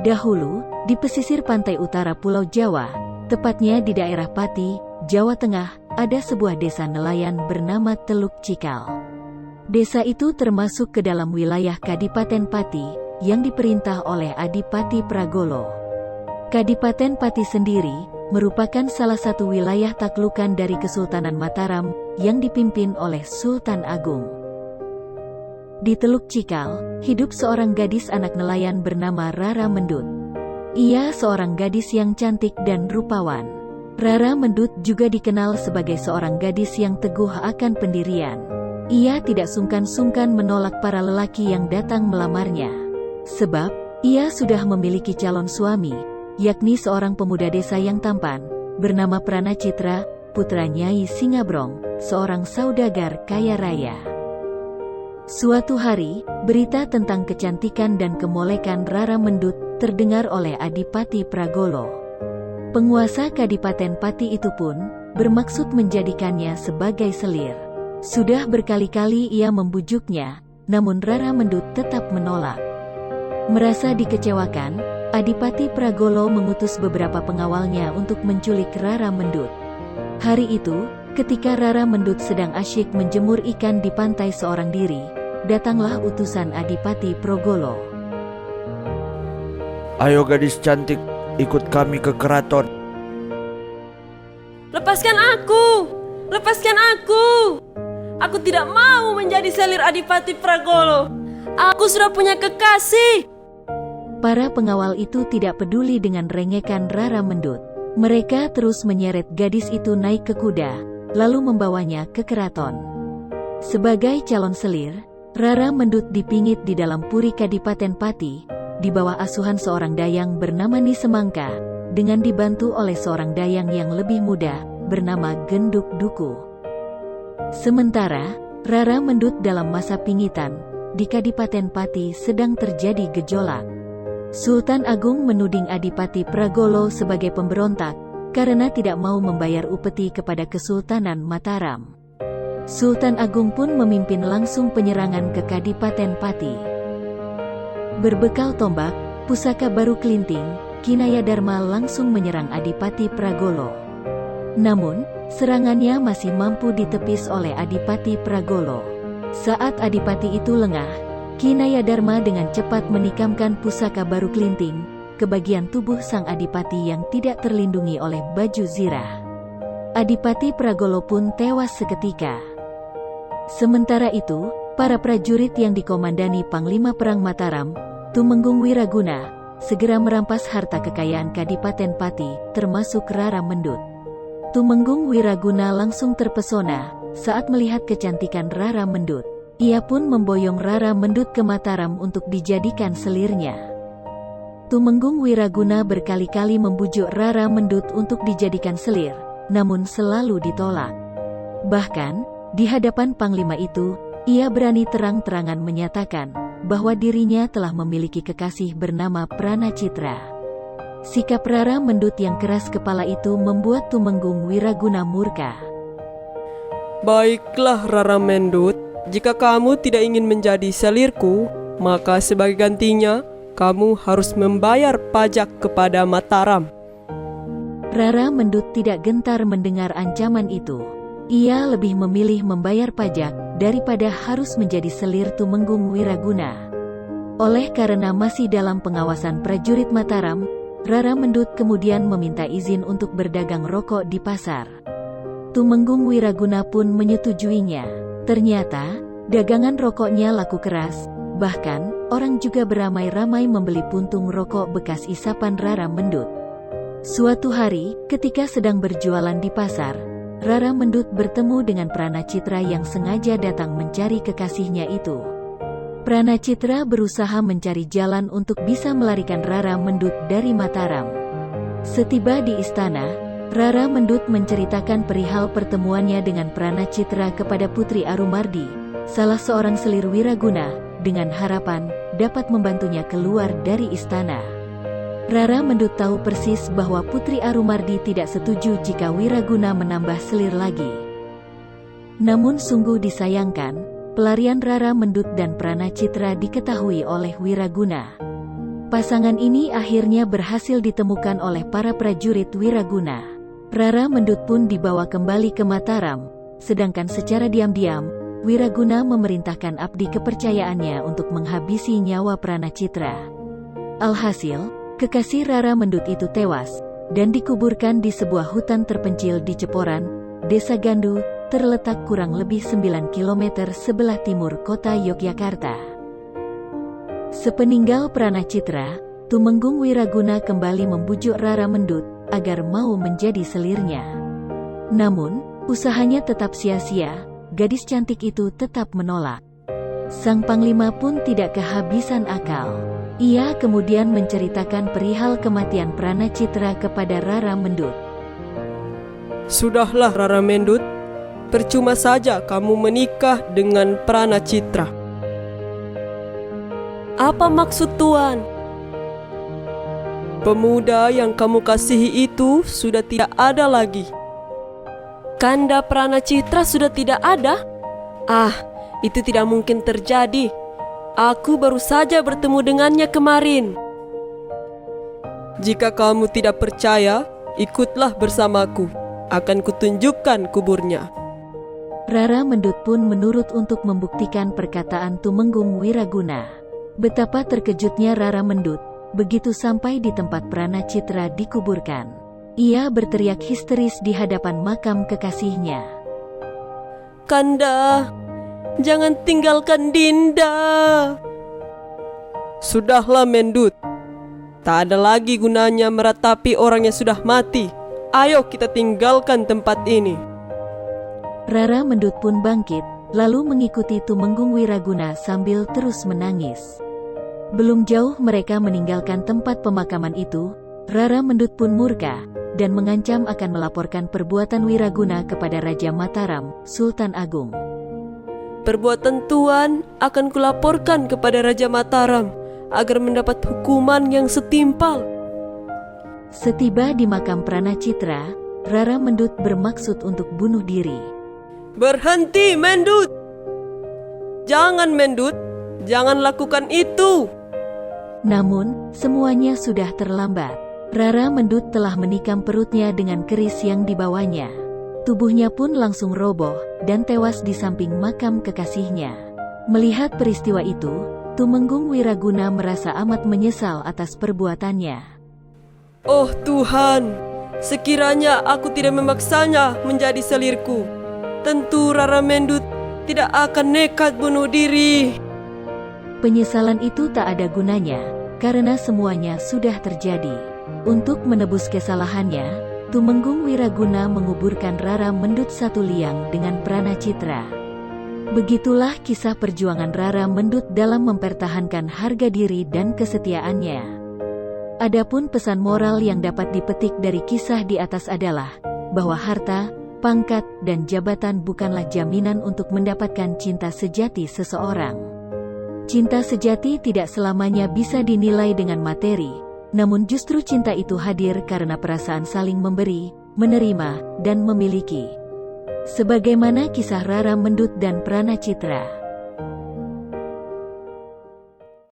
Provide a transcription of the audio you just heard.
Dahulu, di pesisir pantai utara Pulau Jawa, tepatnya di daerah Pati, Jawa Tengah, ada sebuah desa nelayan bernama Teluk Cikal. Desa itu termasuk ke dalam wilayah Kadipaten Pati, yang diperintah oleh Adipati Pragolo. Kadipaten Pati sendiri merupakan salah satu wilayah taklukan dari Kesultanan Mataram yang dipimpin oleh Sultan Agung. Di Teluk Cikal, hidup seorang gadis anak nelayan bernama Rara Mendut. Ia seorang gadis yang cantik dan rupawan. Rara Mendut juga dikenal sebagai seorang gadis yang teguh akan pendirian. Ia tidak sungkan-sungkan menolak para lelaki yang datang melamarnya. Sebab, ia sudah memiliki calon suami, yakni seorang pemuda desa yang tampan, bernama Pranacitra, putra Nyai Singabrong, seorang saudagar kaya raya. Suatu hari, berita tentang kecantikan dan kemolekan Rara Mendut terdengar oleh Adipati Pragolo. Penguasa Kadipaten Pati itu pun bermaksud menjadikannya sebagai selir. Sudah berkali-kali ia membujuknya, namun Rara Mendut tetap menolak. Merasa dikecewakan, Adipati Pragolo mengutus beberapa pengawalnya untuk menculik Rara Mendut. Hari itu, ketika Rara Mendut sedang asyik menjemur ikan di pantai seorang diri, datanglah utusan Adipati Pragolo. Ayo gadis cantik, ikut kami ke keraton. Lepaskan aku! Lepaskan aku! Aku tidak mau menjadi selir Adipati Pragolo. Aku sudah punya kekasih. Para pengawal itu tidak peduli dengan rengekan Rara Mendut. Mereka terus menyeret gadis itu naik ke kuda, lalu membawanya ke keraton. Sebagai calon selir, Rara Mendut dipingit di dalam puri Kadipaten Pati, di bawah asuhan seorang dayang bernama Nisemangka, dengan dibantu oleh seorang dayang yang lebih muda, bernama Genduk Duku. Sementara, Rara Mendut dalam masa pingitan, di Kadipaten Pati sedang terjadi gejolak. Sultan Agung menuding Adipati Pragolo sebagai pemberontak, karena tidak mau membayar upeti kepada Kesultanan Mataram. Sultan Agung pun memimpin langsung penyerangan ke Kadipaten Pati. Berbekal tombak, pusaka baru kelinting, Kinaya Dharma langsung menyerang Adipati Pragolo. Namun, serangannya masih mampu ditepis oleh Adipati Pragolo. Saat Adipati itu lengah, Kinaya Dharma dengan cepat menikamkan pusaka baru kelinting ke bagian tubuh sang Adipati yang tidak terlindungi oleh baju zirah. Adipati Pragolo pun tewas seketika. Sementara itu, para prajurit yang dikomandani Panglima Perang Mataram, Tumenggung Wiraguna, segera merampas harta kekayaan Kadipaten Pati, termasuk Rara Mendut. Tumenggung Wiraguna langsung terpesona saat melihat kecantikan Rara Mendut. Ia pun memboyong Rara Mendut ke Mataram untuk dijadikan selirnya. Tumenggung Wiraguna berkali-kali membujuk Rara Mendut untuk dijadikan selir, namun selalu ditolak. Bahkan, di hadapan Panglima itu, ia berani terang-terangan menyatakan bahwa dirinya telah memiliki kekasih bernama Pranacitra. Sikap Rara Mendut yang keras kepala itu membuat Tumenggung Wiraguna murka. Baiklah Rara Mendut, jika kamu tidak ingin menjadi selirku, maka sebagai gantinya, kamu harus membayar pajak kepada Mataram. Rara Mendut tidak gentar mendengar ancaman itu. Ia lebih memilih membayar pajak daripada harus menjadi selir Tumenggung Wiraguna. Oleh karena masih dalam pengawasan prajurit Mataram, Rara Mendut kemudian meminta izin untuk berdagang rokok di pasar. Tumenggung Wiraguna pun menyetujuinya. Ternyata, dagangan rokoknya laku keras, bahkan, orang juga beramai-ramai membeli puntung rokok bekas isapan Rara Mendut. Suatu hari, ketika sedang berjualan di pasar, Rara Mendut bertemu dengan Pranacitra yang sengaja datang mencari kekasihnya itu. Pranacitra berusaha mencari jalan untuk bisa melarikan Rara Mendut dari Mataram. Setiba di istana, Rara Mendut menceritakan perihal pertemuannya dengan Pranacitra kepada Putri Arumardi, salah seorang selir Wiraguna, dengan harapan dapat membantunya keluar dari istana. Rara Mendut tahu persis bahwa Putri Arumardi tidak setuju jika Wiraguna menambah selir lagi. Namun sungguh disayangkan, pelarian Rara Mendut dan Pranacitra diketahui oleh Wiraguna. Pasangan ini akhirnya berhasil ditemukan oleh para prajurit Wiraguna. Rara Mendut pun dibawa kembali ke Mataram, sedangkan secara diam-diam, Wiraguna memerintahkan abdi kepercayaannya untuk menghabisi nyawa Pranacitra. Alhasil, kekasih Rara Mendut itu tewas, dan dikuburkan di sebuah hutan terpencil di Ceporan, Desa Gandu, terletak kurang lebih 9 km sebelah timur kota Yogyakarta. Sepeninggal Pranacitra, Tumenggung Wiraguna kembali membujuk Rara Mendut agar mau menjadi selirnya. Namun, usahanya tetap sia-sia, gadis cantik itu tetap menolak. Sang Panglima pun tidak kehabisan akal. Ia kemudian menceritakan perihal kematian Pranacitra kepada Rara Mendut. Sudahlah Rara Mendut, percuma saja kamu menikah dengan Pranacitra. Apa maksud Tuan? Pemuda yang kamu kasihi itu sudah tidak ada lagi. Kanda Pranacitra sudah tidak ada? Itu tidak mungkin terjadi. Aku baru saja bertemu dengannya kemarin. Jika kamu tidak percaya, ikutlah bersamaku. Akan kutunjukkan kuburnya. Rara Mendut pun menurut untuk membuktikan perkataan Tumenggung Wiraguna. Betapa terkejutnya Rara Mendut begitu sampai di tempat Pranacitra dikuburkan. Ia berteriak histeris di hadapan makam kekasihnya. Kanda, jangan tinggalkan Dinda. Sudahlah Mendut, tak ada lagi gunanya meratapi orang yang sudah mati. Ayo kita tinggalkan tempat ini. Rara Mendut pun bangkit, lalu mengikuti Tumenggung Wiraguna sambil terus menangis. Belum jauh mereka meninggalkan tempat pemakaman itu, Rara Mendut pun murka, dan mengancam akan melaporkan perbuatan Wiraguna kepada Raja Mataram, Sultan Agung. Perbuatan Tuan akan kulaporkan kepada Raja Mataram, agar mendapat hukuman yang setimpal. Setiba di makam Pranacitra, Rara Mendut bermaksud untuk bunuh diri. Berhenti Mendut! Jangan Mendut, jangan lakukan itu! Namun, semuanya sudah terlambat. Rara Mendut telah menikam perutnya dengan keris yang dibawanya. Tubuhnya pun langsung roboh, dan tewas di samping makam kekasihnya. Melihat peristiwa itu, Tumenggung Wiraguna merasa amat menyesal atas perbuatannya. Oh Tuhan, sekiranya aku tidak memaksanya menjadi selirku, tentu Rara Mendut tidak akan nekat bunuh diri. Penyesalan itu tak ada gunanya, karena semuanya sudah terjadi. Untuk menebus kesalahannya, Tumenggung Wiraguna menguburkan Rara Mendut satu liang dengan Pranacitra. Begitulah kisah perjuangan Rara Mendut dalam mempertahankan harga diri dan kesetiaannya. Adapun pesan moral yang dapat dipetik dari kisah di atas adalah bahwa harta, pangkat, dan jabatan bukanlah jaminan untuk mendapatkan cinta sejati seseorang. Cinta sejati tidak selamanya bisa dinilai dengan materi, namun justru cinta itu hadir karena perasaan saling memberi, menerima, dan memiliki. Sebagaimana kisah Rara Mendut dan Pranacitra.